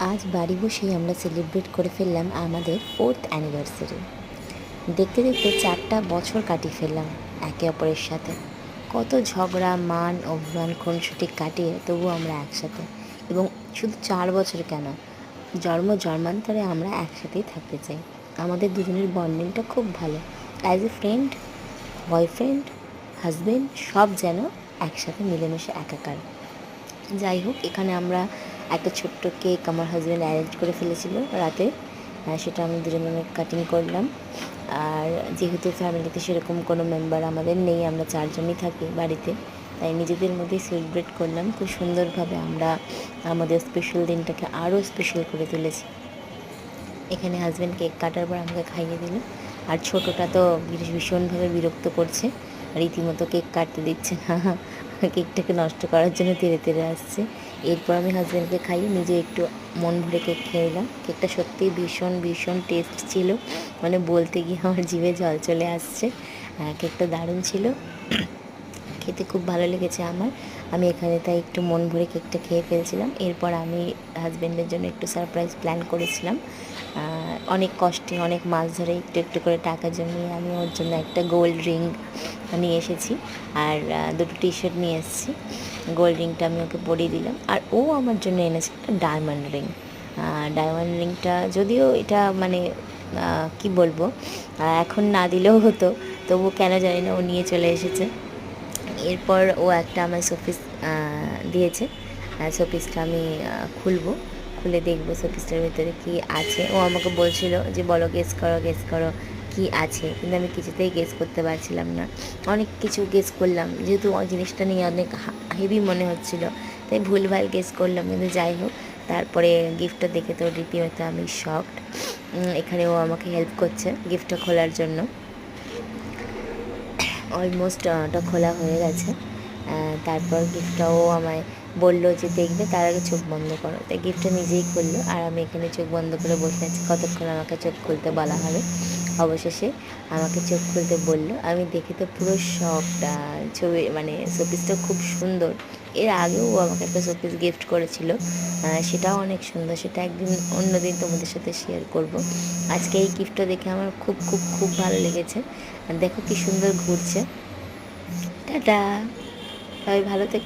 আজ বাড়ি বসেই আমরা সেলিব্রেট করে ফেললাম আমাদের 4th অ্যানিভার্সারি। দেখতে দেখতে 4টা বছর কাটিয়ে ফেললাম একে অপরের সাথে। কত ঝগড়া, মান, অভিমান, খুনসুটি কাটিয়ে তবুও আমরা একসাথে। এবং শুধু 4 বছর কেন, জন্মান্তরে আমরা একসাথেই থাকতে চাই। আমাদের দুজনের বন্ডিংটা খুব ভালো। As a friend, boyfriend, husband সব যেন একসাথে মিলেমিশে একাকার। যাই হোক, এখানে আমরা একটা ছোট্ট কেক আমার হাজব্যান্ড অ্যারেঞ্জ করে ফেলেছিল রাতে। সেটা আমি দুজনে কাটিং করলাম। আর যেহেতু ফ্যামিলিতে সেরকম কোনো মেম্বার আমাদের নেই, আমরা 4 জনই থাকি বাড়িতে, তাই নিজেদের মধ্যেই সেলিব্রেট করলাম। খুব সুন্দরভাবে আমরা আমাদের স্পেশাল দিনটাকে আরও স্পেশাল করে তুলেছি। এখানে হাজব্যান্ড কেক কাটার পর আমাকে খাইয়ে দিল। আর ছোটোটা তো ভীষণভাবে বিরক্ত করছে, রীতিমতো কেক কাটতে দিচ্ছে না, কেকটাকে নষ্ট করার জন্য তেড়ে তেড়ে আসছে। এরপর আমি হাজব্যান্ডকে খাইয়ে নিজে একটু মন ভরে কেক খেয়ে নিলাম। কেকটা সত্যিই ভীষণ ভীষণ টেস্ট ছিল, মানে বলতে গিয়ে আমার জিভে জল চলে আসছে। কেকটা দারুণ ছিল, খেতে খুব ভালো লেগেছে আমার। আমি এখানে তাই একটু মন ভরে কেকটা খেয়ে ফেলছিলাম। এরপর আমি হাজব্যান্ডের জন্য একটু সারপ্রাইজ প্ল্যান করেছিলাম। অনেক কষ্টে, অনেক মাস ধরে একটু একটু করে টাকা জমিয়ে আমি ওর জন্য একটা গোল্ড রিং নিয়ে এসেছি। আর দুটো টি শার্ট নিয়ে এসেছি। গোল্ড রিংটা আমি ওকে পরিয়ে দিলাম। আর ও আমার জন্য এনেছে একটা ডায়মন্ড রিং। ডায়মন্ড রিংটা যদিও এটা মানে কি বলবো, এখন না দিলেও হতো, তবু কেন জানি না ও নিয়ে চলে এসেছে। এরপর ও একটা আমার শোপিস দিয়েছে। শোপিসটা আমি খুলবো, খুলে দেখবো শোপিসটার ভিতরে কী আছে। ও আমাকে বলছিল যে বলো, গেস করো গেস করো কী আছে, কিন্তু আমি কিছুতেই গেস করতে পারছিলাম না। অনেক কিছু গেস করলাম, যেহেতু ওই জিনিসটা নিয়ে অনেক হেভি মনে হচ্ছিলো, তাই ভুলভাল গেস করলাম। কিন্তু যাই হোক, তারপরে গিফটটা দেখে তো রীতিমতো আমি শকড। এখানে ও আমাকে হেল্প করছে গিফটটা খোলার জন্য। অলমোস্ট ওটা খোলা হয়ে গেছে। তারপর গিফটটাও আমায় বললো যে দেখবে, তার আগে চোখ বন্ধ করো। তাই গিফটটা নিজেই খুললো, আর আমি এখানে চোখ বন্ধ করে বসে আছি কতক্ষণ আমাকে চোখ খুলতে বলা হবে। অবশেষে আমাকে চোখ খুলতে বললো। আমি দেখে তো পুরো শকড। ছবি মানে শোপিসটা খুব সুন্দর। এর আগেও ও আমাকে একটা শোপিস গিফট করেছিল, সেটাও অনেক সুন্দর। সেটা একদিন অন্যদিন তোমাদের সাথে শেয়ার করব। আজকে এই গিফটটা দেখে আমার খুব খুব খুব ভালো লেগেছে। আর দেখো কি সুন্দর ঘুরছে। টাটা, সবাই ভালো থেকো।